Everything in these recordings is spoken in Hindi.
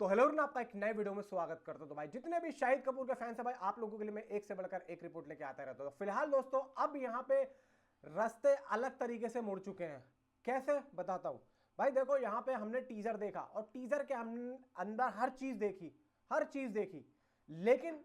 तो हेलो ना, आपका एक नए वीडियो में स्वागत करता हूं। तो भाई जितने भी शाहिद कपूर के फैंस हैं भाई, आप लोगों के लिए मैं एक से बढ़कर एक रिपोर्ट लेके आता रहता हूं। तो फिलहाल दोस्तों अब यहां पे रास्ते अलग तरीके से मुड़ चुके हैं। कैसे बताता हूं भाई। देखो यहां पे हमने टीजर देखा और टीजर के अंदर हर चीज देखी, लेकिन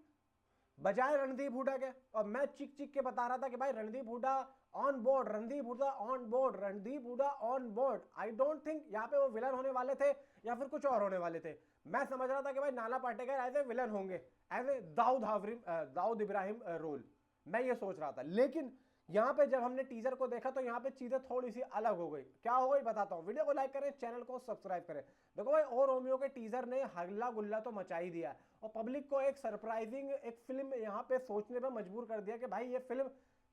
बजाय रणदीप हुड्डा के, और मैं चिक चिक के बता रहा था कि भाई Randeep Hooda on board, Randeep Hooda on board, Randeep Hooda on board. I don't think यहाँ पे वो विलन होने वाले थे या फिर कुछ और होने वाले थे। मैं समझ रहा था कि भाई Nana Patekar as a villain होंगे, as a Dawood Ibrahim role. मैं ये सोच रहा था, लेकिन यहां पे जब हमने टीजर को देखा तो यहां पे चीजें थोड़ी सी अलग हो गई। क्या हो गई बताता हूं। वीडियो को लाइक करें, चैनल को सब्सक्राइब करें। देखो भाई, और रोमियो के टीजर ने हल्ला गुल्ला तो मचा ही दिया और पब्लिक को एक सरप्राइजिंग एक फिल्म यहां पे सोचने पे मजबूर कर दिया कि भाई ये फिल्म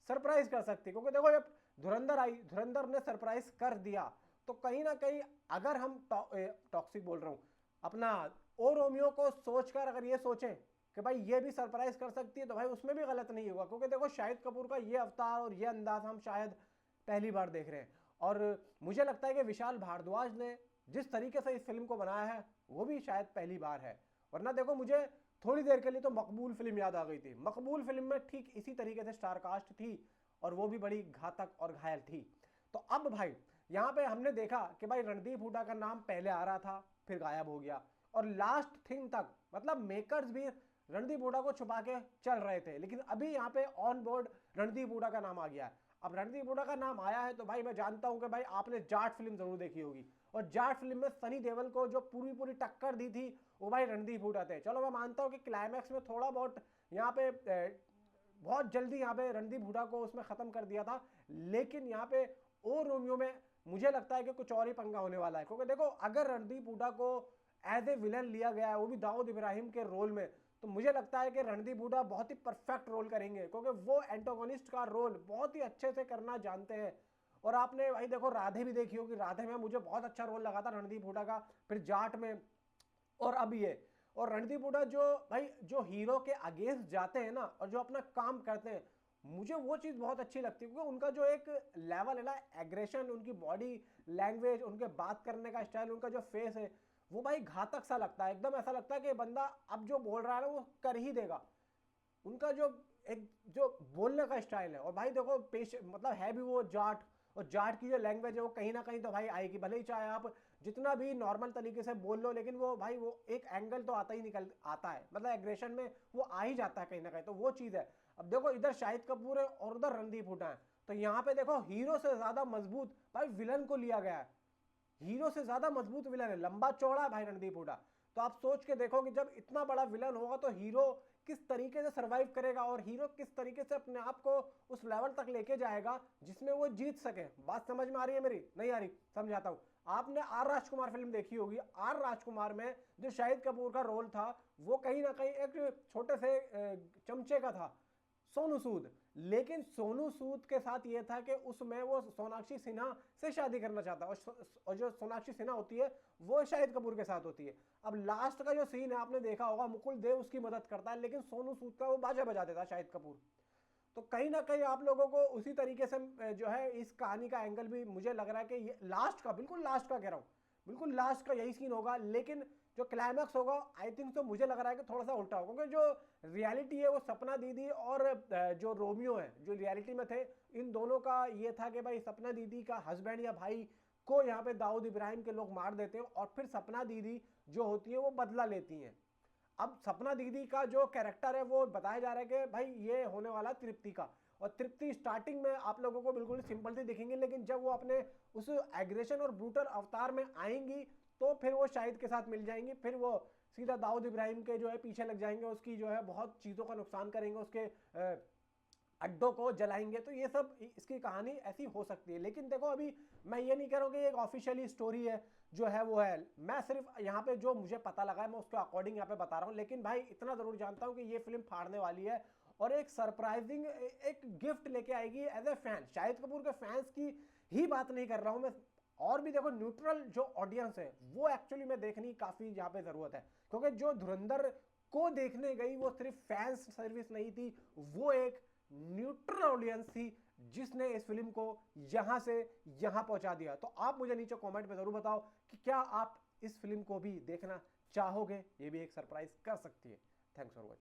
सरप्राइज कर सकती है। क्योंकि देखो जब धुरंधर आई, धुरंधर ने सरप्राइज कर दिया, तो कहीं ना कहीं अगर हम टॉक्सिक बोल रहा हूं अपना ओ रोमियो को सोचकर अगर ये सोचें कि भाई ये भी सरप्राइज कर सकती है, तो भाई उसमें भी गलत नहीं होगा। क्योंकि देखो शाहिद कपूर का ये अवतार और ये अंदाज हम शायद पहली बार देख रहे हैं। और मुझे लगता है कि विशाल भारद्वाज ने जिस तरीके से इस फिल्म को बनाया है वो भी शायद पहली बार है। वरना देखो मुझे थोड़ी देर के लिए तो मकबूल फिल्म याद आ गई थी। मकबूल फिल्म में ठीक इसी तरीके से स्टार कास्ट थी और वो भी बड़ी घातक और घायल थी। तो अब भाई यहां पे हमने देखा कि भाई रणदीप हुड्डा का नाम पहले आ रहा था, फिर गायब हो गया, और लास्ट थिंग तक मतलब मेकर्स भी रणदीप हुड्डा को छुपा के चल रहे थे, लेकिन अभी यहाँ पे ऑन बोर्ड रणदीप हुड्डा का नाम आ गया है। अब रणदीप हुड्डा का नाम आया है तो भाई मैं जानता हूं कि भाई आपने जाट फिल्म जरूर देखी होगी, और जाट फिल्म में सनी देओल को जो पूरी पूरी टक्कर दी थी वो भाई रणदीप हुड्डा थे। चलो मैं मानता हूं कि क्लाइमैक्स में थोड़ा बहुत यहाँ पे बहुत जल्दी यहाँ पे रणदीप हुड्डा को उसमें खत्म कर दिया था, लेकिन यहाँ पे ओ रोमियो में मुझे लगता है कि कुछ और ही पंगा होने वाला है। क्योंकि देखो अगर रणदीप हुड्डा को एज ए विलन लिया गया है, वो भी दाऊद इब्राहिम के रोल में, तो मुझे लगता है कि रणदीप हुड्डा बहुत ही परफेक्ट रोल करेंगे, क्योंकि वो एंटागोनिस्ट का रोल बहुत ही अच्छे से करना जानते हैं। और आपने भाई देखो राधे भी देखी होगी, राधे में मुझे बहुत अच्छा रोल लगा था रणदीप हुड्डा का, फिर जाट में, और अब ये। और रणदीप हुड्डा जो भाई जो हीरो के अगेंस्ट जाते हैं ना और जो अपना काम करते हैं, मुझे वो चीज़ बहुत अच्छी लगती है। क्योंकि उनका जो एक लेवल है ना एग्रेशन, उनकी बॉडी लैंग्वेज, उनके बात करने का स्टाइल, उनका जो फेस है, वो भाई घातक सा लगता है। एकदम ऐसा लगता है कि बंदा अब जो बोल रहा है ना वो कर ही देगा। उनका जो एक जो बोलने का स्टाइल है, और भाई देखो पेश मतलब है भी वो जाट, और जाट की जो लैंग्वेज है वो कहीं ना कहीं तो भाई आएगी। भले ही चाहे आप जितना भी नॉर्मल तरीके से बोल लो, लेकिन वो भाई वो एक एंगल तो आता ही निकल आता है, मतलब एग्रेशन में वो आ ही जाता है कहीं ना कहीं, तो वो चीज़ है। अब देखो इधर शाहिद कपूर है और उधर रणदीप हुड्डा है, तो यहाँ पे देखो हीरो से ज़्यादा मजबूत भाई विलन को लिया गया है। हीरो से ज्यादा मजबूत विलन है, लंबा चौड़ा भाई रणदीप हुड्डा। तो आप सोच के देखो कि जब इतना बड़ा विलन होगा तो हीरो किस तरीके से सरवाइव करेगा, और हीरो किस तरीके से अपने आप को उस लेवल तक लेके जाएगा जिसमें वो जीत सके। बात समझ में आ रही है मेरी? नहीं आ रही? समझाता हूं। आपने आर राजकुमार फिल्म देखी होगी। आर राजकुमार में जो शाहिद कपूर का रोल था वो कहीं ना कहीं एक छोटे से चमचे का था, सोनू सूद। लेकिन सोनू सूद के साथ यह था कि उसमें वो सोनाक्षी सिन्हा से शादी करना चाहता है, और जो सोनाक्षी सिन्हा होती है वो शाहिद कपूर के साथ होती है। अब लास्ट का जो सीन है आपने देखा होगा, मुकुल देव उसकी मदद करता है, लेकिन सोनू सूद का वो बाजा बजा देता है शाहिद कपूर। तो कहीं ना कहीं आप लोगों को उसी तरीके से जो है इस कहानी का एंगल भी मुझे लग रहा है कि ये लास्ट का, बिल्कुल लास्ट का कह रहा हूँ, बिल्कुल लास्ट का यही सीन होगा। लेकिन जो क्लाइमैक्स होगा आई थिंक तो मुझे लग रहा है कि थोड़ा सा उल्टा होगा, क्योंकि जो रियलिटी है वो सपना दीदी और जो रोमियो है जो रियलिटी में थे, इन दोनों का ये था कि भाई सपना दीदी का हस्बैंड या भाई को यहाँ पे दाऊद इब्राहिम के लोग मार देते हैं, और फिर सपना दीदी जो होती है वो बदला लेती हैं। अब सपना दीदी का जो कैरेक्टर है वो बताया जा रहा है कि भाई ये होने वाला तृप्ति का, और तृप्ति स्टार्टिंग में आप लोगों को बिल्कुल सिंपल सी दिखेंगी, लेकिन जब वो अपने उस एग्रेशन और ब्रूटल अवतार में आएंगी तो फिर वो शाहिद के साथ मिल जाएंगी, फिर वो सीधा दाऊद इब्राहिम के जो है पीछे लग जाएंगे, उसकी जो है बहुत चीज़ों का नुकसान करेंगे, उसके अड्डों को जलाएंगे। तो ये सब इसकी कहानी ऐसी हो सकती है। लेकिन देखो अभी मैं ये नहीं कह रहा हूँ कि एक ऑफिशियली स्टोरी है जो है वो है, मैं सिर्फ यहाँ पे जो मुझे पता लगा है मैं उसके अकॉर्डिंग यहाँ पे बता रहा हूँ। लेकिन भाई इतना जरूर जानता हूँ कि ये फिल्म फाड़ने वाली है और एक सरप्राइजिंग एक गिफ्ट लेके आएगी as a fan. Shahid Kapoor के फैंस की ही बात नहीं कर रहा हूँ मैं, और भी देखो न्यूट्रल जो ऑडियंस है वो एक्चुअली में देखनी काफी यहाँ पे जरूरत है। क्योंकि जो धुरंधर को देखने गई वो सिर्फ फैंस सर्विस नहीं थी, वो एक न्यूट्रल ऑडियंस थी जिसने इस फिल्म को यहां से यहां पहुंचा दिया। तो आप मुझे नीचे कमेंट में जरूर बताओ कि क्या आप इस फिल्म को भी देखना चाहोगे ये भी एक सरप्राइज कर सकती है। Thanks for watching.